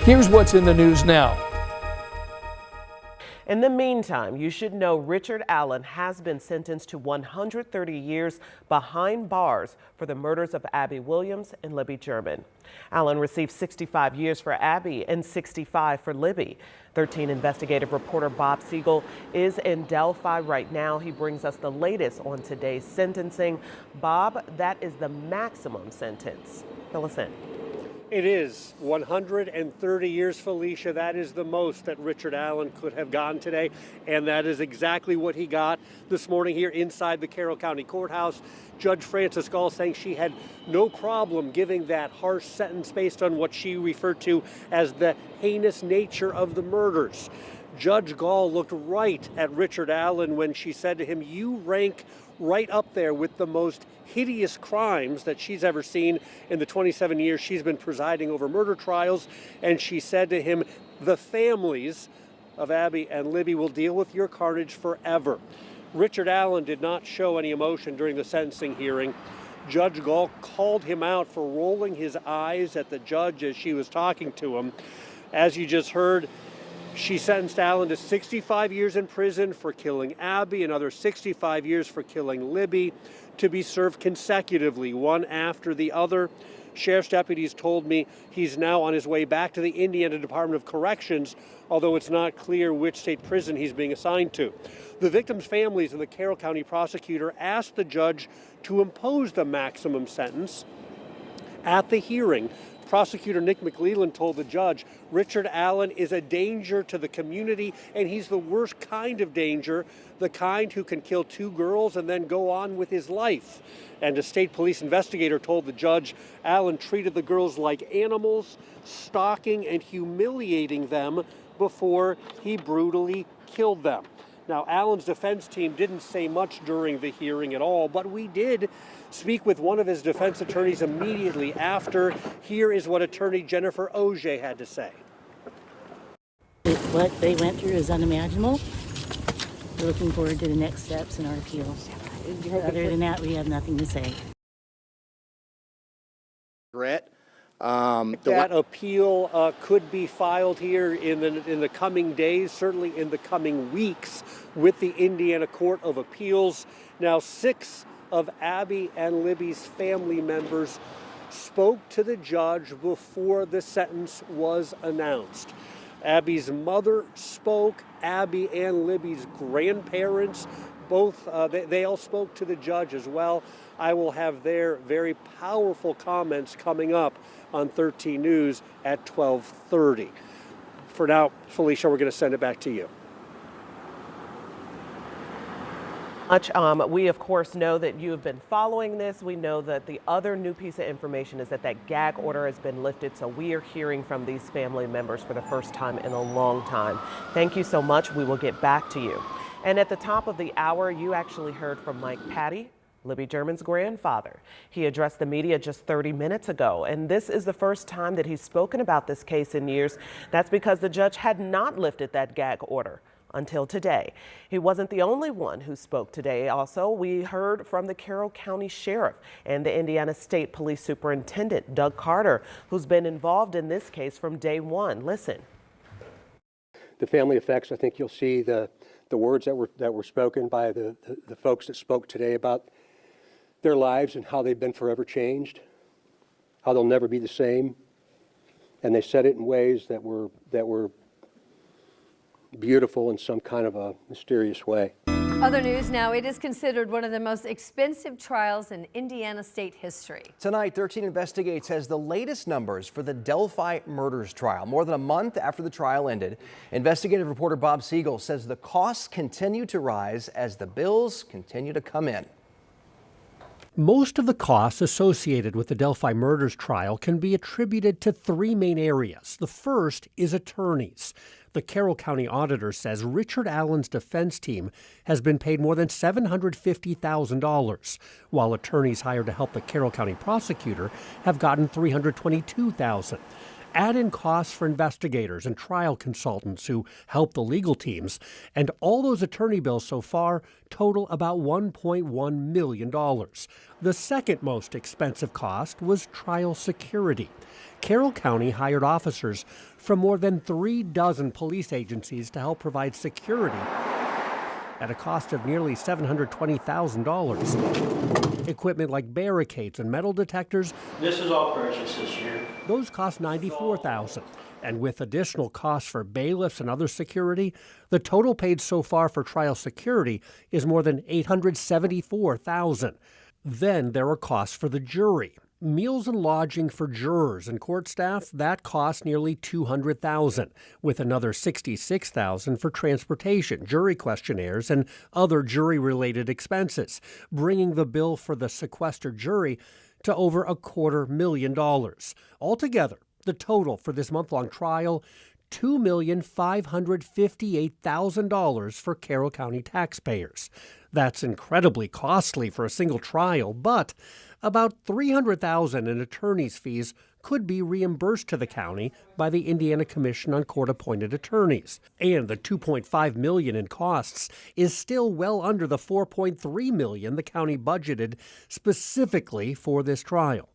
Here's what's in the news now. In the meantime, you should know Richard Allen has been sentenced to 130 years behind bars for the murders of Abby Williams and Libby German. Allen received 65 years for Abby and 65 for Libby. 13 investigative reporter Bob Siegel is in Delphi right now. He brings us the latest on today's sentencing. Bob, that is the maximum sentence. Fill us in. It is 130 years, Felicia. That is the most that Richard Allen could have gotten today, and that is exactly what he got this morning here inside the Carroll County Courthouse. Judge Frances Gall saying she had no problem giving that harsh sentence based on what she referred to as the heinous nature of the murders. Judge Gall looked right at Richard Allen when she said to him, "You rank right up there with the most hideous crimes that she's ever seen in the 27 years she's been presiding over murder trials." And she said to him, "The families of Abby and Libby will deal with your carnage forever." Richard Allen did not show any emotion during the sentencing hearing. Judge Gall called him out for rolling his eyes at the judge as she was talking to him. As you just heard, she sentenced Allen to 65 years in prison for killing Abby, another 65 years for killing Libby, to be served consecutively, one after the other. Sheriff's deputies told me he's now on his way back to the Indiana Department of Corrections, although it's not clear which state prison he's being assigned to. The victims' families and the Carroll County prosecutor asked the judge to impose the maximum sentence. At the hearing, Prosecutor Nick McLeland told the judge, Richard Allen is a danger to the community, and he's the worst kind of danger, the kind who can kill two girls and then go on with his life. And a state police investigator told the judge Allen treated the girls like animals, stalking and humiliating them before he brutally killed them. Now, Allen's defense team didn't say much during the hearing at all, but we did speak with one of his defense attorneys immediately after. Here is what attorney Jennifer Auger had to say. What they went through is unimaginable. We're looking forward to the next steps in our appeal. Other than that, we have nothing to say. That appeal could be filed here in the coming days, certainly in the coming weeks, with the Indiana Court of Appeals. Now, 6 of Abby and Libby's family members spoke to the judge before the sentence was announced. Abby's mother spoke, Abby and Libby's grandparents, both, they all spoke to the judge as well. I will have their very powerful comments coming up on 13 News at 12:30. For now, Felicia, we're going to send it back to you. We, of course, know that you have been following this. We know that the other new piece of information is that gag order has been lifted, so we are hearing from these family members for the first time in a long time. Thank you so much. We will get back to you. And at the top of the hour, you actually heard from Mike Patty, Libby German's grandfather. He addressed the media just 30 minutes ago, and this is the first time that he's spoken about this case in years. That's because the judge had not lifted that gag order until today. He wasn't the only one who spoke today. Also, we heard from the Carroll County Sheriff and the Indiana State Police Superintendent, Doug Carter, who's been involved in this case from day one. Listen. The family effects, I think you'll see the words that were spoken by the folks that spoke today about their lives and how they've been forever changed, how they'll never be the same. And they said it in ways that were beautiful in some kind of a mysterious way. Other news now, it is considered one of the most expensive trials in Indiana state history. Tonight, 13 Investigates has the latest numbers for the Delphi murders trial. More than a month after the trial ended, investigative reporter Bob Siegel says the costs continue to rise as the bills continue to come in. Most of the costs associated with the Delphi murders trial can be attributed to 3 main areas. The first is attorneys. The Carroll County auditor says Richard Allen's defense team has been paid more than $750,000, while attorneys hired to help the Carroll County prosecutor have gotten $322,000. Add in costs for investigators and trial consultants who help the legal teams, and all those attorney bills so far total about $1.1 million. The second most expensive cost was trial security. Carroll County hired officers from more than 36 police agencies to help provide security at a cost of nearly $720,000. Equipment like barricades and metal detectors, this is all purchased this year. those cost $94,000. And with additional costs for bailiffs and other security, the total paid so far for trial security is more than $874,000. Then there are costs for the jury. Meals and lodging for jurors and court staff, that costs nearly $200,000, with another $66,000 for transportation, jury questionnaires, and other jury-related expenses, bringing the bill for the sequestered jury to over $250,000. Altogether, the total for this month-long trial, $2,558,000 for Carroll County taxpayers. That's incredibly costly for a single trial, but about $300,000 in attorney's fees could be reimbursed to the county by the Indiana Commission on Court-Appointed Attorneys. And the $2.5 million in costs is still well under the $4.3 million the county budgeted specifically for this trial.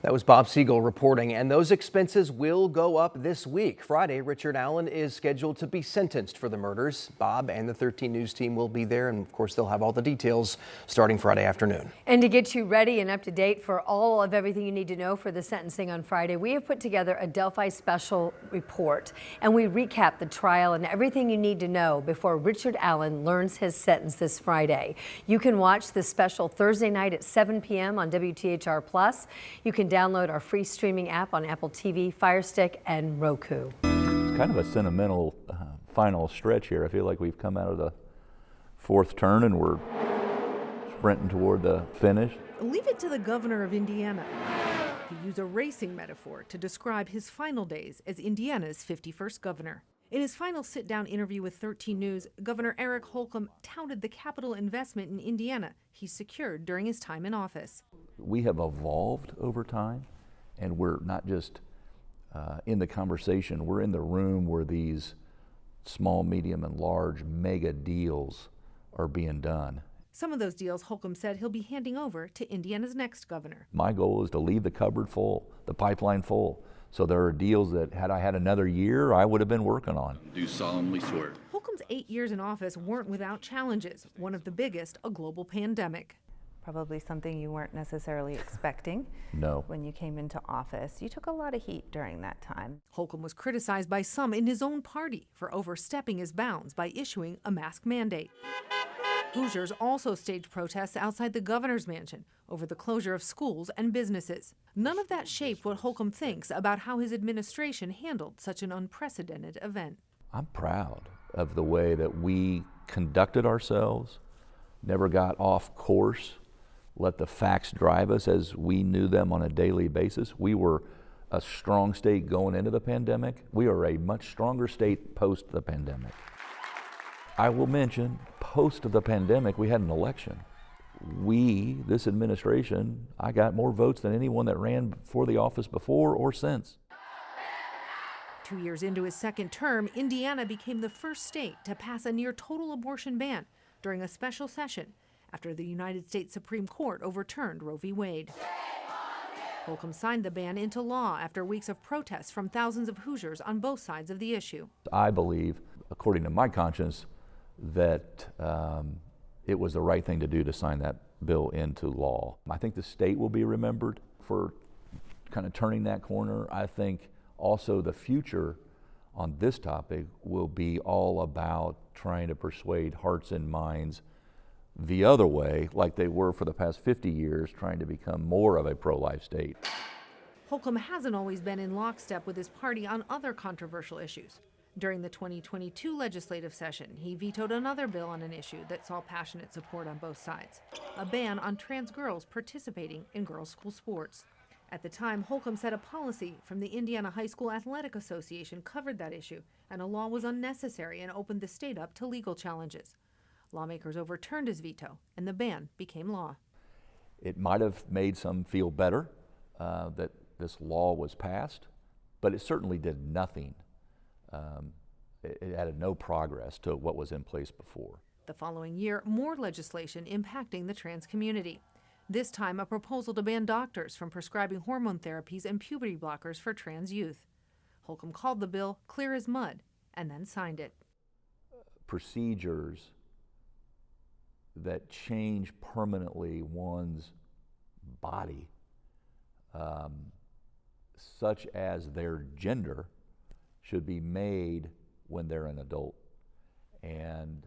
That was Bob Siegel reporting, and those expenses will go up this week. Friday, Richard Allen is scheduled to be sentenced for the murders. Bob and the 13 News team will be there, and of course, they'll have all the details starting Friday afternoon. And to get you ready and up to date for all of everything you need to know for the sentencing on Friday, we have put together a Delphi special report, and we recap the trial and everything you need to know before Richard Allen learns his sentence this Friday. You can watch this special Thursday night at 7 p.m. on WTHR+. You can download our free streaming app on Apple TV, Fire Stick, and Roku. It's kind of a sentimental final stretch here. I feel like we've come out of the fourth turn and we're sprinting toward the finish. Leave it to the governor of Indiana to use a racing metaphor to describe his final days as Indiana's 51st governor. In his final sit-down interview with 13 News, Governor Eric Holcomb touted the capital investment in Indiana he secured during his time in office. We have evolved over time, and we're not just in the conversation, we're in the room where these small, medium, and large mega deals are being done. Some of those deals Holcomb said he'll be handing over to Indiana's next governor. My goal is to leave the cupboard full, the pipeline full. So there are deals that had I had another year, I would have been working on. Do solemnly swear. Holcomb's 8 years in office weren't without challenges. One of the biggest, a global pandemic. Probably something you weren't necessarily expecting. No. When you came into office. You took a lot of heat during that time. Holcomb was criticized by some in his own party for overstepping his bounds by issuing a mask mandate. Hoosiers also staged protests outside the governor's mansion over the closure of schools and businesses. None of that shaped what Holcomb thinks about how his administration handled such an unprecedented event. I'm proud of the way that we conducted ourselves, never got off course, let the facts drive us as we knew them on a daily basis. We were a strong state going into the pandemic. We are a much stronger state post the pandemic. I will mention, post the pandemic, we had an election. This administration, I got more votes than anyone that ran for the office before or since. 2 years into his second term, Indiana became the first state to pass a near total abortion ban during a special session after the United States Supreme Court overturned Roe v. Wade. Holcomb signed the ban into law after weeks of protests from thousands of Hoosiers on both sides of the issue. I believe, according to my conscience, that it was the right thing to do to sign that bill into law. I think the state will be remembered for kind of turning that corner. I think also the future on this topic will be all about trying to persuade hearts and minds the other way, like they were for the past 50 years, trying to become more of a pro-life state. Holcomb hasn't always been in lockstep with his party on other controversial issues. During the 2022 legislative session, he vetoed another bill on an issue that saw passionate support on both sides, a ban on trans girls participating in girls' school sports. At the time, Holcomb said a policy from the Indiana High School Athletic Association covered that issue, and a law was unnecessary and opened the state up to legal challenges. Lawmakers overturned his veto, and the ban became law. It might have made some feel better that this law was passed, but it certainly did nothing. It added no progress to what was in place before. The following year, more legislation impacting the trans community. This time, a proposal to ban doctors from prescribing hormone therapies and puberty blockers for trans youth. Holcomb called the bill clear as mud and then signed it. Procedures that change permanently one's body, such as their gender, should be made when they're an adult and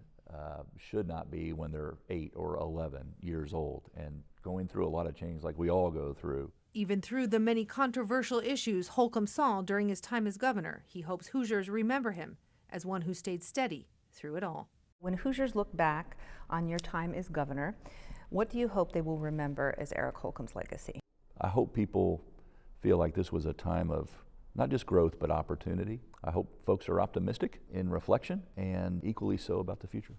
should not be when they're 8 or 11 years old and going through a lot of change like we all go through. Even through the many controversial issues Holcomb saw during his time as governor, he hopes Hoosiers remember him as one who stayed steady through it all. When Hoosiers look back on your time as governor, what do you hope they will remember as Eric Holcomb's legacy? I hope people feel like this was a time of not just growth, but opportunity. I hope folks are optimistic in reflection and equally so about the future.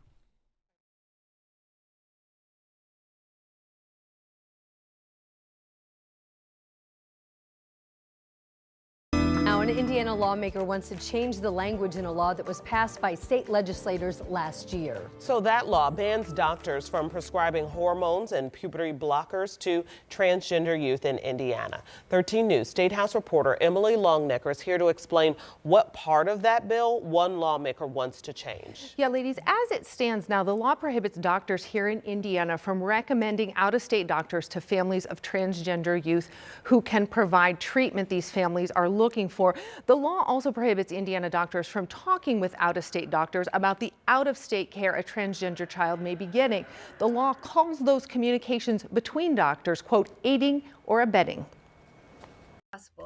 Now, an Indiana lawmaker wants to change the language in a law that was passed by state legislators last year. So that law bans doctors from prescribing hormones and puberty blockers to transgender youth in Indiana. 13 News State House reporter Emily Longnecker is here to explain what part of that bill one lawmaker wants to change. Yeah, ladies, as it stands now, the law prohibits doctors here in Indiana from recommending out-of-state doctors to families of transgender youth who can provide treatment these families are looking for. The law also prohibits Indiana doctors from talking with out-of-state doctors about the out-of-state care a transgender child may be getting. The law calls those communications between doctors, quote, aiding or abetting.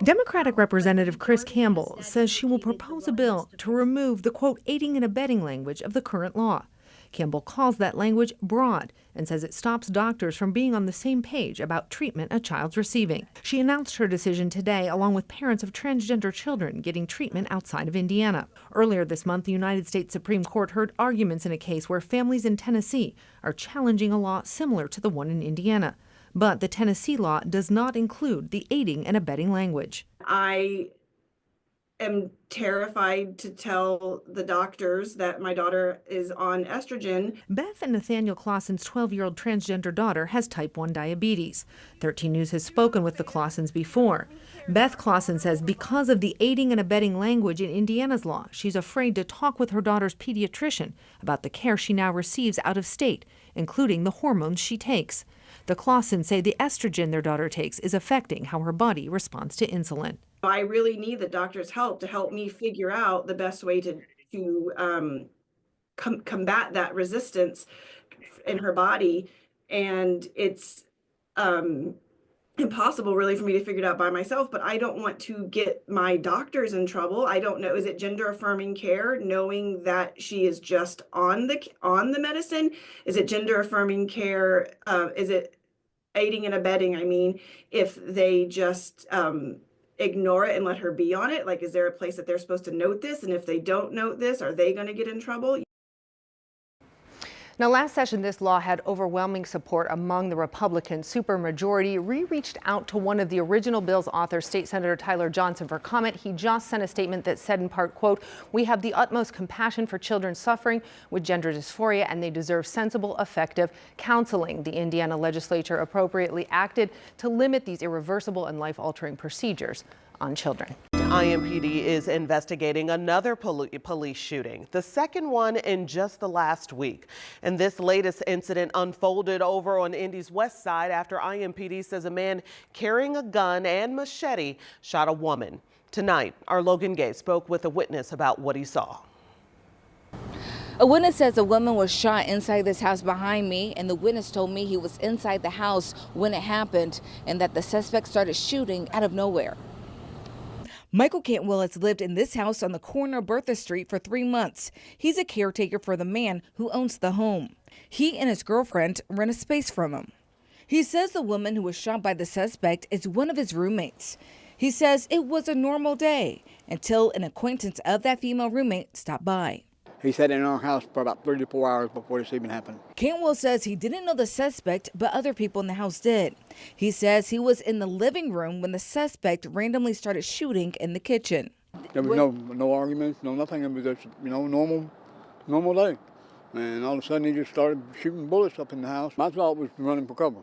Democratic Representative Chris Campbell says she will propose a bill to remove the, quote, aiding and abetting language of the current law. Campbell calls that language broad and says it stops doctors from being on the same page about treatment a child's receiving. She announced her decision today along with parents of transgender children getting treatment outside of Indiana. Earlier this month, the United States Supreme Court heard arguments in a case where families in Tennessee are challenging a law similar to the one in Indiana. But the Tennessee law does not include the aiding and abetting language. I am terrified to tell the doctors that my daughter is on estrogen. Beth and Nathaniel Clausen's 12-year-old transgender daughter has type 1 diabetes. 13 News has spoken with the Clausens before. Beth Clausen says because of the aiding and abetting language in Indiana's law, she's afraid to talk with her daughter's pediatrician about the care she now receives out of state, including the hormones she takes. The Clausens say the estrogen their daughter takes is affecting how her body responds to insulin. I really need the doctor's help to help me figure out the best way to combat that resistance in her body. And it's impossible really for me to figure it out by myself, but I don't want to get my doctors in trouble. I don't know, is it gender affirming care knowing that she is just on the medicine? Is it gender affirming care? Is it aiding and abetting? I mean, if they just ignore it and let her be on it, like, is there a place that they're supposed to note this? And if they don't note this, are they going to get in trouble? Now, last session, this law had overwhelming support among the Republican supermajority. We reached out to one of the original bill's authors, State Senator Tyler Johnson, for comment. He just sent a statement that said in part, quote, "We have the utmost compassion for children suffering with gender dysphoria, and they deserve sensible, effective counseling." The Indiana legislature appropriately acted to limit these irreversible and life-altering procedures on children. IMPD is investigating another police shooting, the second one in just the last week. And this latest incident unfolded over on Indy's west side after IMPD says a man carrying a gun and machete shot a woman. Tonight, our Logan Gay spoke with a witness about what he saw. A witness says a woman was shot inside this house behind me, and the witness told me he was inside the house when it happened and that the suspect started shooting out of nowhere. Michael Cantwell has lived in this house on the corner of Bertha Street for 3 months. He's a caretaker for the man who owns the home. He and his girlfriend rent a space from him. He says the woman who was shot by the suspect is one of his roommates. He says it was a normal day until an acquaintance of that female roommate stopped by. He sat in our house for about 3 to 4 hours before this even happened. Cantwell says he didn't know the suspect, but other people in the house did. He says he was in the living room when the suspect randomly started shooting in the kitchen. There was no arguments, no nothing. It was just, normal day. And all of a sudden he just started shooting bullets up in the house. My thought was running for cover.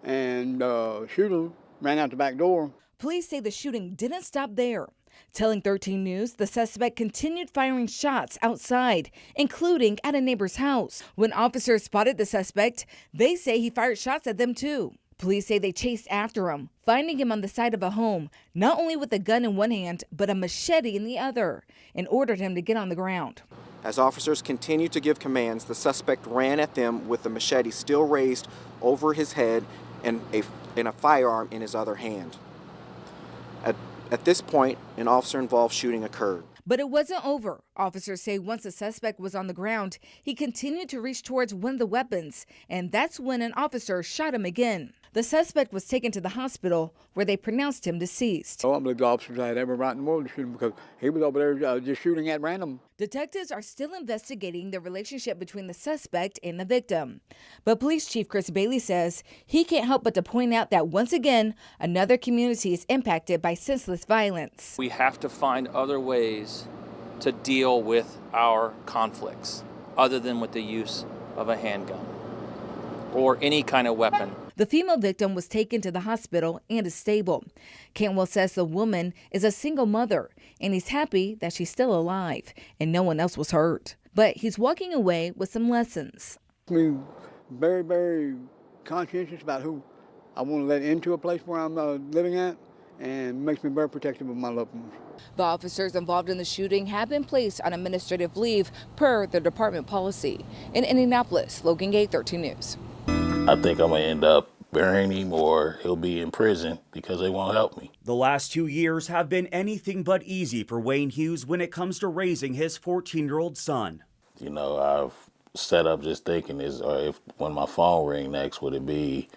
And the shooter ran out the back door. Police say the shooting didn't stop there. Telling 13 News, the suspect continued firing shots outside, including at a neighbor's house. When officers spotted the suspect, they say he fired shots at them too. Police say they chased after him, finding him on the side of a home, not only with a gun in one hand, but a machete in the other, and ordered him to get on the ground. As officers continued to give commands, the suspect ran at them with the machete still raised over his head and a firearm in his other hand. At this point, an officer-involved shooting occurred. But it wasn't over. Officers say once the suspect was on the ground, he continued to reach towards one of the weapons, and that's when an officer shot him again. The suspect was taken to the hospital where they pronounced him deceased. I don't believe the officers had every right in the world to shoot him because he was over there just shooting at random. Detectives are still investigating the relationship between the suspect and the victim. But Police Chief Chris Bailey says he can't help but to point out that once again, another community is impacted by senseless violence. We have to find other ways to deal with our conflicts other than with the use of a handgun or any kind of weapon. The female victim was taken to the hospital and is stable. Cantwell says the woman is a single mother, and he's happy that she's still alive and no one else was hurt. But he's walking away with some lessons. I'm very, very conscientious about who I want to let into a place where I'm living at, and makes me very protective of my loved ones. The officers involved in the shooting have been placed on administrative leave per the department policy. In Indianapolis, Logan Gate, 13 News. I think I'm going to end up burying him or he'll be in prison because they won't help me. The last 2 years have been anything but easy for Wayne Hughes when it comes to raising his 14-year-old son. I've set up just thinking if when my phone ring next, would it be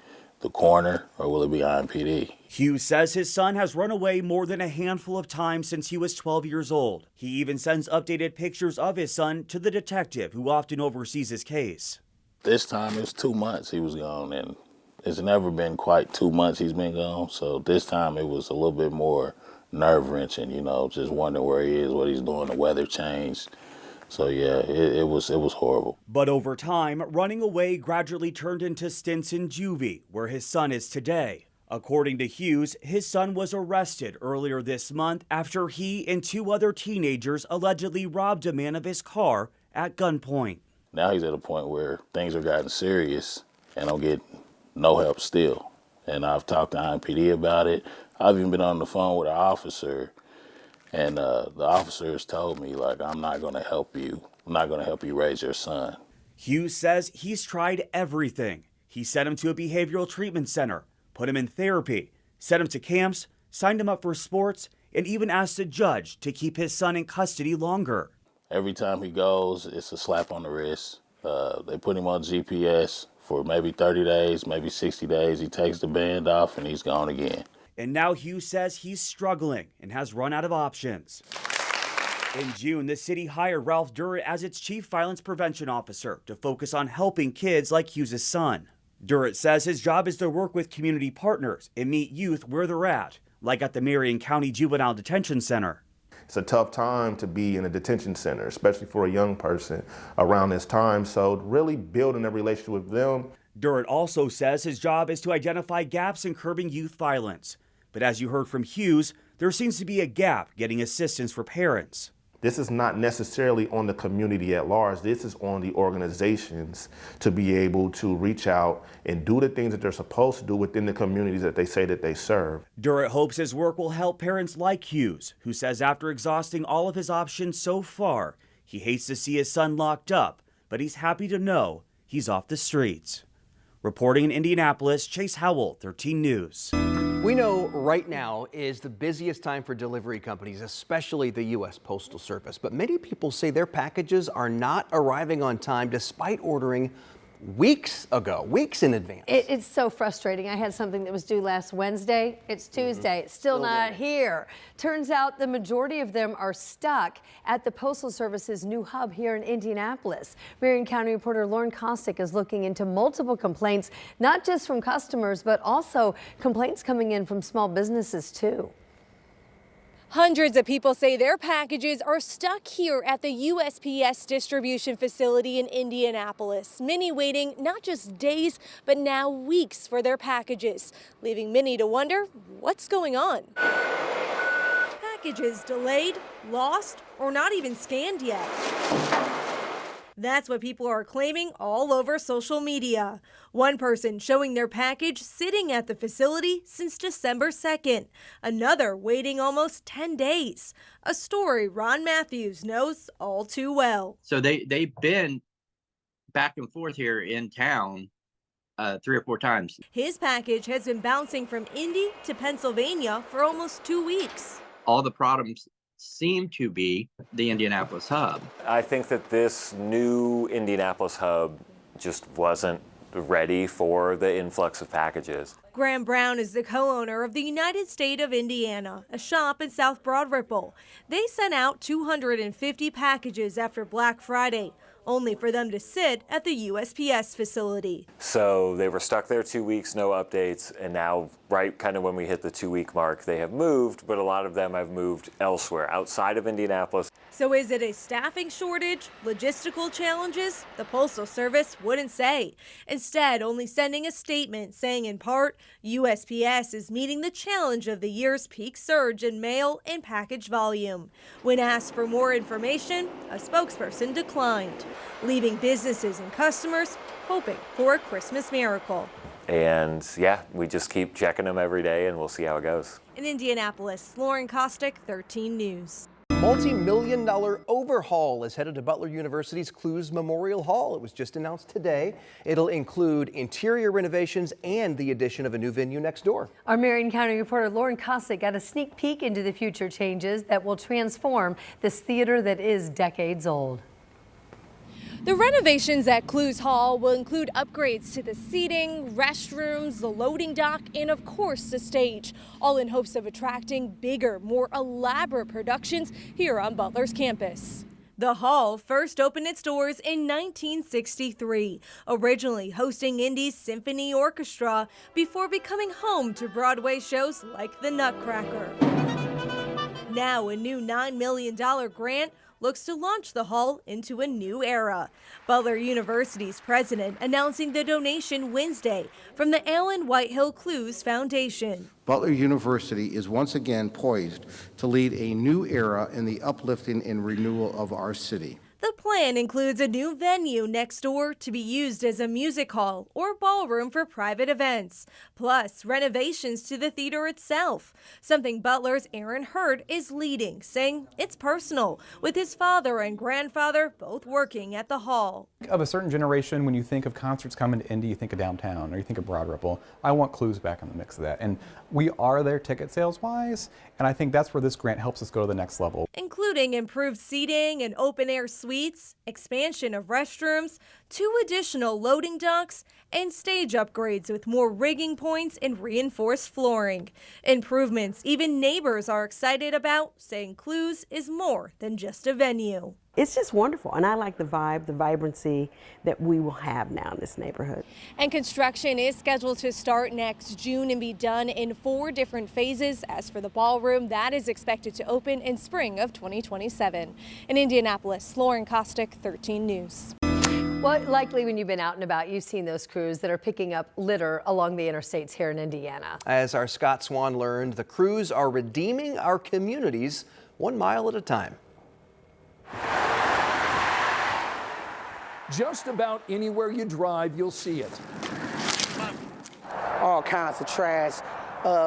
the coroner or will it be IMPD? Hughes says his son has run away more than a handful of times since he was 12 years old. He even sends updated pictures of his son to the detective who often oversees his case. This time it was 2 months he was gone, and it's never been quite 2 months he's been gone. So this time it was a little bit more nerve-wrenching, just wondering where he is, what he's doing. The weather changed. So yeah, it was horrible. But over time, running away gradually turned into stints in juvie, where his son is today. According to Hughes, his son was arrested earlier this month after he and 2 other teenagers allegedly robbed a man of his car at gunpoint. Now he's at a point where things have gotten serious and I'm getting no help still. And I've talked to IMPD about it. I've even been on the phone with an officer, and the officer has told me, I'm not going to help you. I'm not going to help you raise your son. Hughes says he's tried everything. He sent him to a behavioral treatment center, put him in therapy, sent him to camps, signed him up for sports, and even asked a judge to keep his son in custody longer. Every time he goes, it's a slap on the wrist. They put him on GPS for maybe 30 days, maybe 60 days. He takes the band off and he's gone again. And now Hughes says he's struggling and has run out of options. In June, the city hired Ralph Durrett as its chief violence prevention officer to focus on helping kids like Hughes' son. Durrett says his job is to work with community partners and meet youth where they're at, like at the Marion County Juvenile Detention Center. It's a tough time to be in a detention center, especially for a young person around this time. So really building a relationship with them. Durrett also says his job is to identify gaps in curbing youth violence. But as you heard from Hughes, there seems to be a gap getting assistance for parents. This is not necessarily on the community at large. This is on the organizations to be able to reach out and do the things that they're supposed to do within the communities that they say that they serve. Durrett hopes his work will help parents like Hughes, who says after exhausting all of his options so far, he hates to see his son locked up, but he's happy to know he's off the streets. Reporting in Indianapolis, Chase Howell, 13 News. We know right now is the busiest time for delivery companies, especially the U.S. Postal Service. But many people say their packages are not arriving on time despite ordering weeks ago, weeks in advance. It's so frustrating. I had something that was due last Wednesday. It's Tuesday. It's still not here. Turns out the majority of them are stuck at the Postal Service's new hub here in Indianapolis. Marion County reporter Lauren Kostick is looking into multiple complaints, not just from customers, but also complaints coming in from small businesses too. Hundreds of people say their packages are stuck here at the USPS distribution facility in Indianapolis. Many waiting not just days, but now weeks for their packages, leaving many to wonder what's going on. Packages delayed, lost, or not even scanned yet. That's what people are claiming all over social media. One person showing their package sitting at the facility since December 2nd. Another waiting almost 10 days. A story Ron Matthews knows all too well. So they've been back and forth here in town 3 or 4 times. His package has been bouncing from Indy to Pennsylvania for almost 2 weeks. All the problems seem to be the Indianapolis hub. I think that this new Indianapolis hub just wasn't ready for the influx of packages. Graham Brown is the co-owner of the United State of Indiana, a shop in South Broad Ripple. They sent out 250 packages after Black Friday, only for them to sit at the USPS facility. So they were stuck there 2 weeks, no updates, and now right kind of when we hit the 2-week mark, they have moved, but a lot of them have moved elsewhere, outside of Indianapolis. So is it a staffing shortage, logistical challenges? The Postal Service wouldn't say. Instead, only sending a statement saying in part, USPS is meeting the challenge of the year's peak surge in mail and package volume. When asked for more information, a spokesperson declined, leaving businesses and customers hoping for a Christmas miracle. And yeah, we just keep checking them every day and we'll see how it goes. In Indianapolis, Lauren Kostick, 13 News. Multi-million-dollar overhaul is headed to Butler University's Clues Memorial Hall. It was just announced today. It'll include interior renovations and the addition of a new venue next door. Our Marion County reporter Lauren Kostick got a sneak peek into the future changes that will transform this theater that is decades old. The renovations at Clues Hall will include upgrades to the seating, restrooms, the loading dock, and of course the stage, all in hopes of attracting bigger, more elaborate productions here on Butler's campus. The hall first opened its doors in 1963, originally hosting Indy's Symphony Orchestra before becoming home to Broadway shows like The Nutcracker. Now a new $9 million grant looks to launch the hall into a new era. Butler University's president announcing the donation Wednesday from the Allen Whitehill Clues Foundation. Butler University is once again poised to lead a new era in the uplifting and renewal of our city. The plan includes a new venue next door to be used as a music hall or ballroom for private events, plus renovations to the theater itself, something Butler's Aaron Hurd is leading, saying it's personal, with his father and grandfather both working at the hall. Of a certain generation, when you think of concerts coming to Indy, you think of downtown or you think of Broad Ripple. I want Clues back in the mix of that. And we are there ticket sales wise, and I think that's where this grant helps us go to the next level. Including improved seating and open air suites, expansion of restrooms, 2 additional loading docks, and stage upgrades with more rigging points and reinforced flooring. Improvements even neighbors are excited about, saying Clues is more than just a venue. It's just wonderful, and I like the vibe, the vibrancy that we will have now in this neighborhood. And construction is scheduled to start next June and be done in 4 different phases. As for the ballroom, that is expected to open in spring of 2027. In Indianapolis, Lauren Kostick, 13 News. Well, likely when you've been out and about, you've seen those crews that are picking up litter along the interstates here in Indiana. As our Scott Swan learned, the crews are redeeming our communities 1 mile at a time. Just about anywhere you drive, you'll see it. All kinds of trash,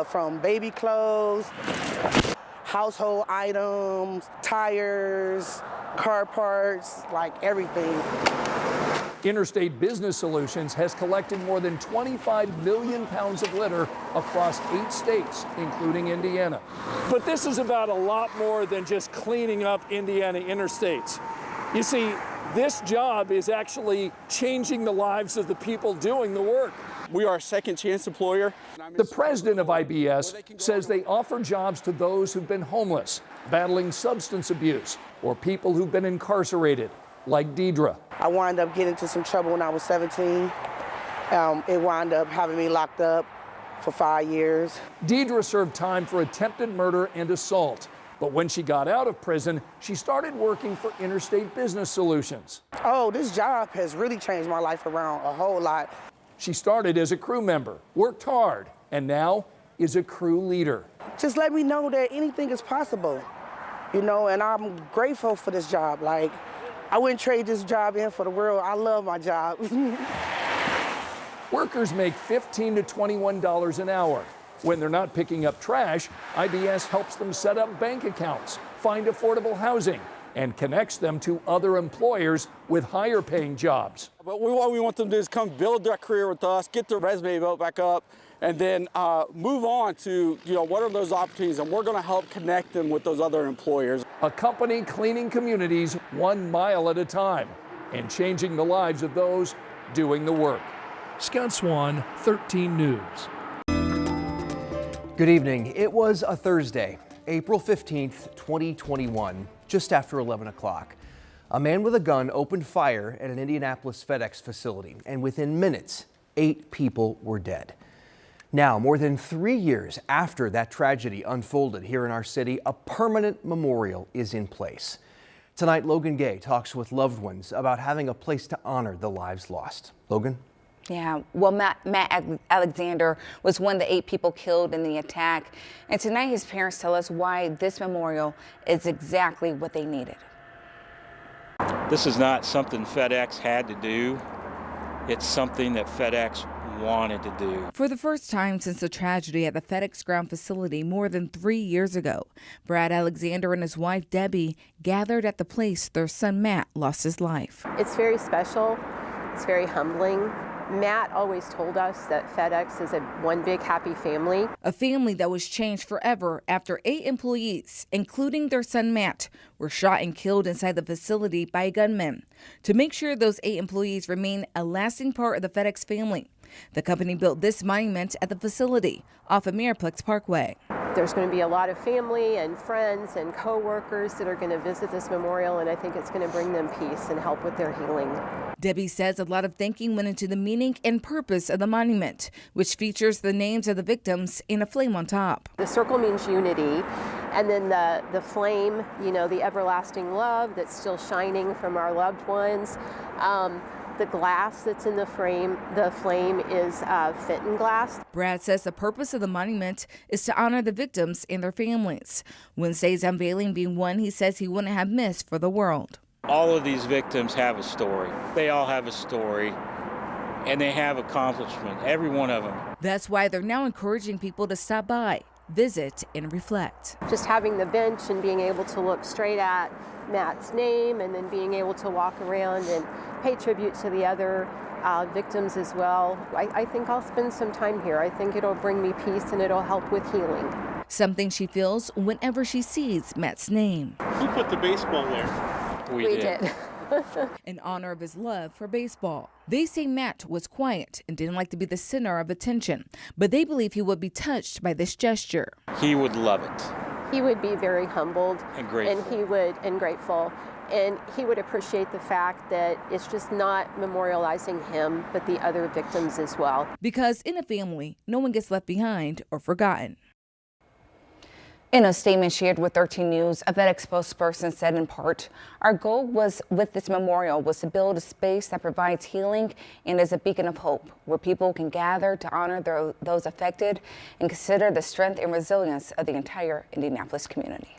from baby clothes, household items, tires, car parts, like everything. Interstate Business Solutions has collected more than 25 million pounds of litter across 8 states, including Indiana. But this is about a lot more than just cleaning up Indiana interstates. You see, This job is actually changing the lives of the people doing the work. We are a second chance employer. The president of IBS says they offer jobs to those who've been homeless, battling substance abuse, or people who've been incarcerated, like Deidre. I wound up getting into some trouble when I was 17. It wound up having me locked up for 5 years. Deidre served time for attempted murder and assault. But when she got out of prison, she started working for Interstate Business Solutions. Oh, this job has really changed my life around a whole lot. She started as a crew member, worked hard, and now is a crew leader. Just let me know that anything is possible, you know, and I'm grateful for this job. Like, I wouldn't trade this job in for the world. I love my job. Workers make $15 to $21 an hour. When they're not picking up trash, IBS helps them set up bank accounts, find affordable housing, and connects them to other employers with higher paying jobs. But what we want them to do is come build their career with us, get their resume built back up, and then move on to, what are those opportunities, and we're going to help connect them with those other employers. A company cleaning communities 1 mile at a time and changing the lives of those doing the work. Scott Swan, 13 News. Good evening. It was a Thursday, April 15th, 2021, just after 11 o'clock. A man with a gun opened fire at an Indianapolis FedEx facility, and within minutes, 8 people were dead. Now, more than 3 years after that tragedy unfolded here in our city, a permanent memorial is in place. Tonight, Logan Gay talks with loved ones about having a place to honor the lives lost. Logan? Yeah, well, Matt Alexander was one of the 8 people killed in the attack. And tonight his parents tell us why this memorial is exactly what they needed. This is not something FedEx had to do. It's something that FedEx wanted to do. For the first time since the tragedy at the FedEx ground facility more than 3 years ago, Brad Alexander and his wife Debbie gathered at the place their son Matt lost his life. It's very special. It's very humbling. Matt always told us that FedEx is one big happy family. A family that was changed forever after 8 employees, including their son Matt, were shot and killed inside the facility by a gunman. To make sure those 8 employees remain a lasting part of the FedEx family, the company built this monument at the facility off of Miraplex Parkway. There's going to be a lot of family and friends and co-workers that are going to visit this memorial, and I think it's going to bring them peace and help with their healing. Debbie says a lot of thinking went into the meaning and purpose of the monument, which features the names of the victims and a flame on top. The circle means unity, and then the flame, the everlasting love that's still shining from our loved ones. The glass that's in the flame is Fenton glass. Brad says the purpose of the monument is to honor the victims and their families. Wednesday's unveiling being one he says he wouldn't have missed for the world. All of these victims have a story. They all have a story, and they have accomplishment, every one of them. That's why they're now encouraging people to stop by, visit, and reflect. Just having the bench and being able to look straight at Matt's name and then being able to walk around and pay tribute to the other victims as well. I think I'll spend some time here. I think it'll bring me peace and it'll help with healing. Something she feels whenever she sees Matt's name. Who put the baseball there? We did. In honor of his love for baseball. They say Matt was quiet and didn't like to be the center of attention, but they believe he would be touched by this gesture. He would love it. He would be very humbled and grateful. And grateful. And he would appreciate the fact that it's just not memorializing him, but the other victims as well. Because in a family, no one gets left behind or forgotten. In a statement shared with 13 News, a FedEx spokesperson said in part, "Our goal with this memorial was to build a space that provides healing and is a beacon of hope, where people can gather to honor those affected and consider the strength and resilience of the entire Indianapolis community."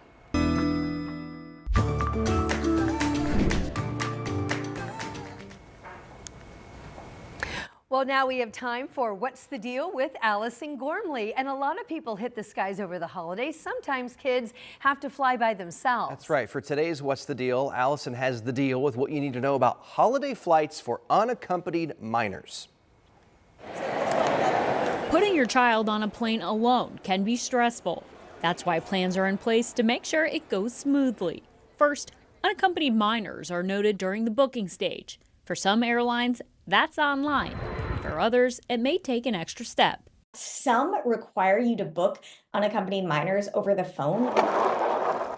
Well, now we have time for What's the Deal with Allison Gormley. And a lot of people hit the skies over the holidays. Sometimes kids have to fly by themselves. That's right. For today's What's the Deal, Allison has the deal with what you need to know about holiday flights for unaccompanied minors. Putting your child on a plane alone can be stressful. That's why plans are in place to make sure it goes smoothly. First, Unaccompanied minors are noted during the booking stage. For some airlines, that's online. For others, it may take an extra step. Some require you to book unaccompanied minors over the phone.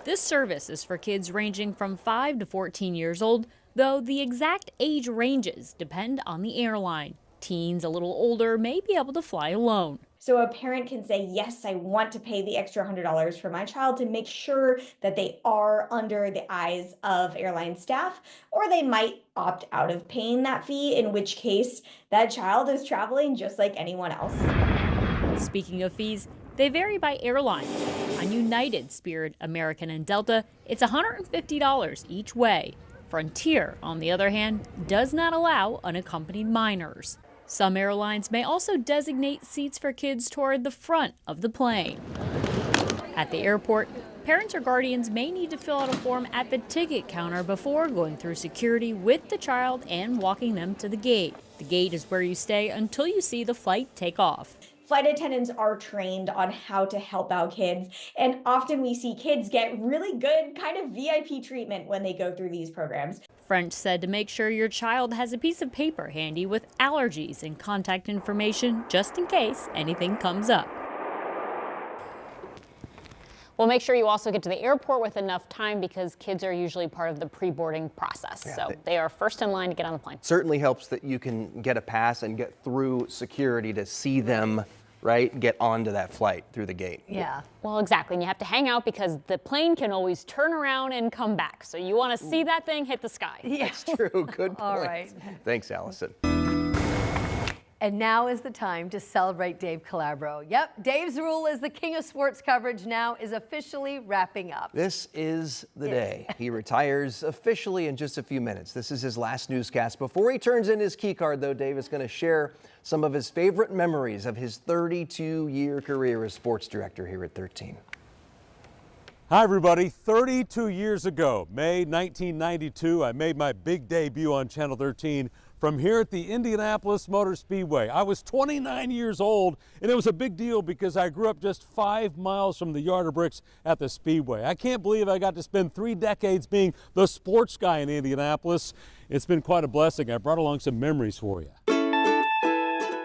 This service is for kids ranging from 5 to 14 years old, though the exact age ranges depend on the airline. Teens a little older may be able to fly alone. So a parent can say, yes, I want to pay the extra $100 for my child to make sure that they are under the eyes of airline staff, or they might opt out of paying that fee, in which case that child is traveling just like anyone else. Speaking of fees, they vary by airline. On United, Spirit, American, and Delta, it's $150 each way. Frontier, on the other hand, does not allow unaccompanied minors. Some airlines may also designate seats for kids toward the front of the plane. At the airport, parents or guardians may need to fill out a form at the ticket counter before going through security with the child and walking them to the gate. The gate is where you stay until you see the flight take off. Flight attendants are trained on how to help out kids, and often we see kids get really good kind of VIP treatment when they go through these programs. French said to make sure your child has a piece of paper handy with allergies and contact information just in case anything comes up. Well, make sure you also get to the airport with enough time because kids are usually part of the pre-boarding process. Yeah, so they are first in line to get on the plane. Certainly helps that you can get a pass and get through security to see them, right, get onto that flight through the gate. Yeah. Well, exactly. And you have to hang out because the plane can always turn around and come back. So you want to see that thing hit the sky. Yeah. That's true. Good point. All right. Thanks, Allison. And now is the time to celebrate Dave Calabro. Yep, Dave's rule as the king of sports coverage now is officially wrapping up. This is the day. He retires officially in just a few minutes. This is his last newscast. Before he turns in his key card, though, Dave is going to share some of his favorite memories of his 32-year career as sports director here at 13. Hi, everybody. 32 years ago, May 1992, I made my big debut on Channel 13 from here at the Indianapolis Motor Speedway. I was 29 years old, and it was a big deal because I grew up just 5 miles from the Yard of Bricks at the Speedway. I can't believe I got to spend 3 decades being the sports guy in Indianapolis. It's been quite a blessing. I brought along some memories for you.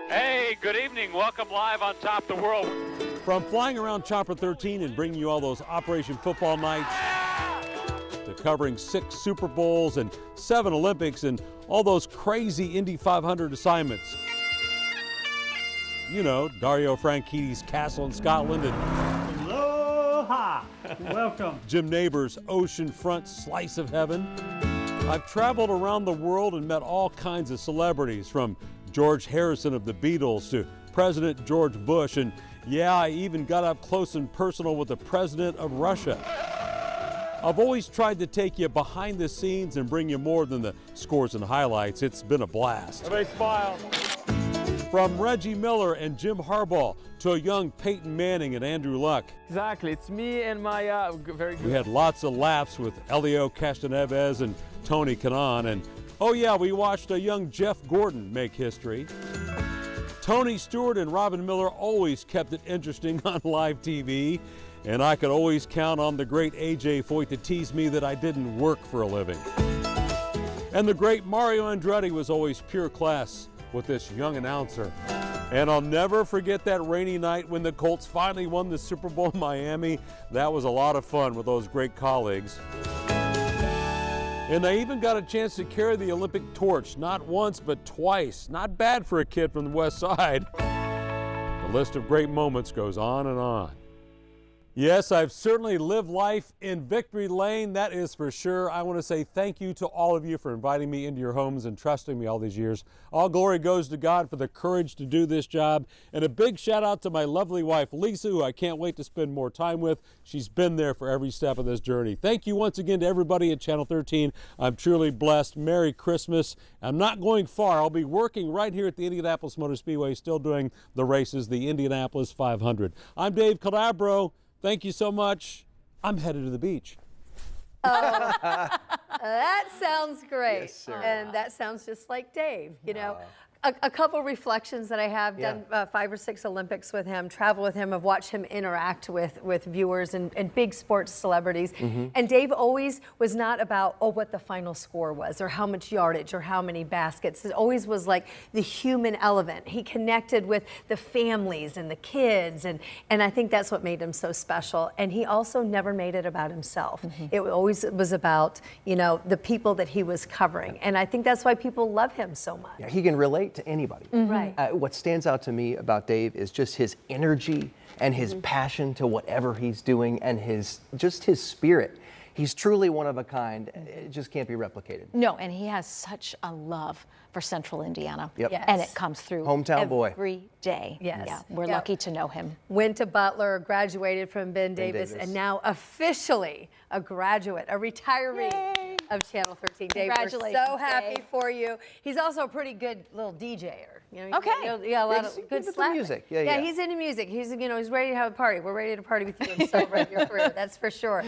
Hey, good evening. Welcome live on Top the World. From flying around Chopper 13 and bringing you all those Operation Football Nights, to covering 6 Super Bowls and 7 Olympics and all those crazy Indy 500 assignments. You know, Dario Franchitti's Castle in Scotland and Aloha! Welcome. Jim Neighbors' oceanfront slice of heaven. I've traveled around the world and met all kinds of celebrities, from George Harrison of the Beatles to President George Bush, and yeah, I even got up close and personal with the president of Russia. I've always tried to take you behind the scenes and bring you more than the scores and highlights. It's been a blast. Everybody smile. From Reggie Miller and Jim Harbaugh to a young Peyton Manning and Andrew Luck. Exactly, it's me and my very good. We had lots of laughs with Elio Castaneves and Tony Kanaan, and oh yeah, we watched a young Jeff Gordon make history. Tony Stewart and Robin Miller always kept it interesting on live TV, and I could always count on the great A.J. Foyt to tease me that I didn't work for a living. And the great Mario Andretti was always pure class with this young announcer. And I'll never forget that rainy night when the Colts finally won the Super Bowl in Miami. That was a lot of fun with those great colleagues. And I even got a chance to carry the Olympic torch, not once, but twice. Not bad for a kid from the West Side. The list of great moments goes on and on. Yes, I've certainly lived life in victory lane, that is for sure. I want to say thank you to all of you for inviting me into your homes and trusting me all these years. All glory goes to God for the courage to do this job. And a big shout out to my lovely wife, Lisa, who I can't wait to spend more time with. She's been there for every step of this journey. Thank you once again to everybody at Channel 13. I'm truly blessed. Merry Christmas. I'm not going far. I'll be working right here at the Indianapolis Motor Speedway, still doing the races, the Indianapolis 500. I'm Dave Calabro. Thank you so much. I'm headed to the beach. That sounds great. Yes, sir. And that sounds just like Dave, you know. A couple reflections that I have done 5 or 6 Olympics with him, travel with him, I've watched him interact with viewers and big sports celebrities. And Dave always was not about, what the final score was or how much yardage or how many baskets. It always was like the human element. He connected with the families and the kids, and I think that's what made him so special. And he also never made it about himself. It always was about, the people that he was covering. And I think that's why people love him so much. Yeah, he can relate to anybody. Right. What stands out to me about Dave is just his energy and his passion to whatever he's doing, and his spirit. He's truly one of a kind. It just can't be replicated. No, and he has such a love for Central Indiana. Yep. Yes. And it comes through Hometown boy. every day. Yes. Yeah, we're lucky to know him. Went to Butler, graduated from Ben Davis, and now officially a graduate, a retiree of Channel 13. Dave, we're so happy for you. He's also a pretty good little DJer. Okay. Yeah, a lot of good slap music. Yeah, he's into music. He's ready to have a party. We're ready to party with you and celebrate your career. That's for sure.